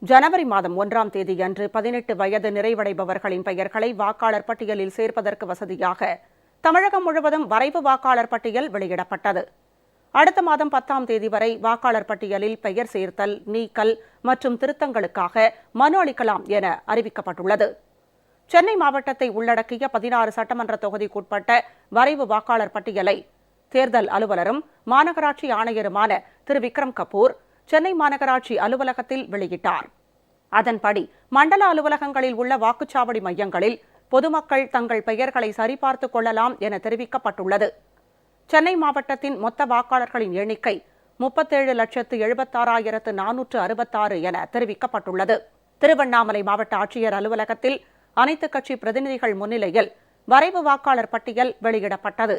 ஜனவரி மாதம் 1ஆம் தேதியன்று 18 வயது நிறைவடைபவர்களின் பெயர்களை வாக்காளர் பட்டியலில் சேர்ப்பதற்கு வசதியாக தமிழகம் முழுவதும் வரைவு வாக்காளர் பட்டியல் வெளியிடப்பட்டது. அடுத்த மாதம் 10ஆம் தேதி வரை வாக்காளர் பட்டியலில் பெயர் சேர்த்தல், நீக்கல் மற்றும் திருத்தங்களுக்காக மனு அளிக்கலாம் என அறிவிக்கப்பட்டுள்ளது. சென்னை மாவட்டத்தை உள்ளடக்கிய 16 சட்டமன்ற தொகுதிக்குட்பட்ட வரைவு வாக்காளர் பட்டியலை தேர்தல் அலுவலரும் மாநகராட்சி ஆணையருமான திரு விக்ரம் கபூர் சென்னை மாநகராட்சி அலுவலகத்தில் வெளியிட்டார். அதன்படி மண்டல அலுவலகங்களில் உள்ள வாக்குச்சாவடி மையங்களில் பொதுமக்கள் தங்கள் பெயர்களை சரிபார்த்துக் கொள்ளலாம் என தெரிவிக்கப்பட்டுள்ளது. சென்னை மாவட்டத்தின் மொத்த வாக்காளர்களின் எண்ணிக்கை 37,76,466 என தெரிவிக்கப்பட்டுள்ளது. திருவண்ணாமலை மாவட்ட ஆட்சியர் அலுவலகத்தில் அனைத்துக் கட்சி பிரதிநிதிகள் முன்னிலையில் வரைவு வாக்காளர் பட்டியல் வெளியிடப்பட்டது.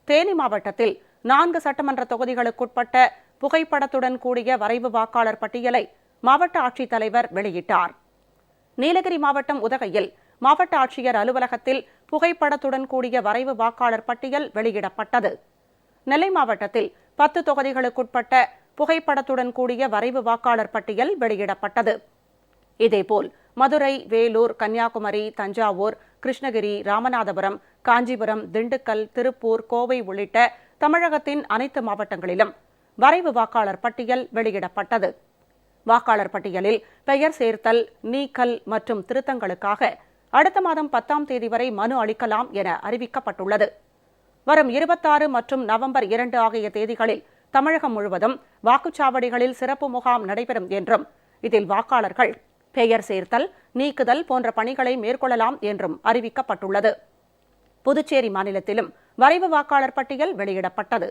தேனி மாவட்டத்தில் 4 சட்டமன்ற தொகுதிகளுக்குட்பட்ட புகைப்படத்துடன் கூடிய வரைவு வாக்காளர் பட்டியலை மாவட்ட ஆட்சித்தலைவர் வெளியிட்டார். நீலகிரி மாவட்டம் உதகையில் மாவட்ட ஆட்சியர் அலுவலகத்தில் புகைப்படத்துடன் கூடிய வரைவு வாக்காளர் பட்டியல் வெளியிடப்பட்டது. நெல்லை மாவட்டத்தில் 10 தொகுதிகளுக்குட்பட்ட புகைப்படத்துடன் கூடிய வரைவு வாக்காளர் பட்டியல் வெளியிடப்பட்டது. இதேபோல் மதுரை, வேலூர், கன்னியாகுமரி, தஞ்சாவூர், கிருஷ்ணகிரி, ராமநாதபுரம், காஞ்சிபுரம், திண்டுக்கல், திருப்பூர், கோவை உள்ளிட்ட தமிழகத்தின் அனைத்து மாவட்டங்களிலும் வரைவு வாக்காளர் பட்டியல் வெளியிடப்பட்டது. வாக்காளர் பட்டியலில் பெயர் சேர்த்தல், நீக்கல் மற்றும் திருத்தங்களுக்காக அடுத்த மாதம் 10ஆம் தேதி வரை மனு அளிக்கலாம் என அறிவிக்கப்பட்டுள்ளது. வரும் 26 மற்றும் நவம்பர் 2 ஆகிய தேதிகளில் தமிழகம் முழுவதும் வாக்குச்சாவடிகளில் சிறப்பு முகாம் நடைபெறும் என்றும் இதில் வாக்காளர்கள் பெயர் சேர்த்தல், நீக்குதல் போன்ற பணிகளை மேற்கொள்ளலாம் என்றும் அறிவிக்கப்பட்டுள்ளது. புதுச்சேரி மாநிலத்திலும் வரைவு வாக்காளர் பட்டியல் வெளியிடப்பட்டது.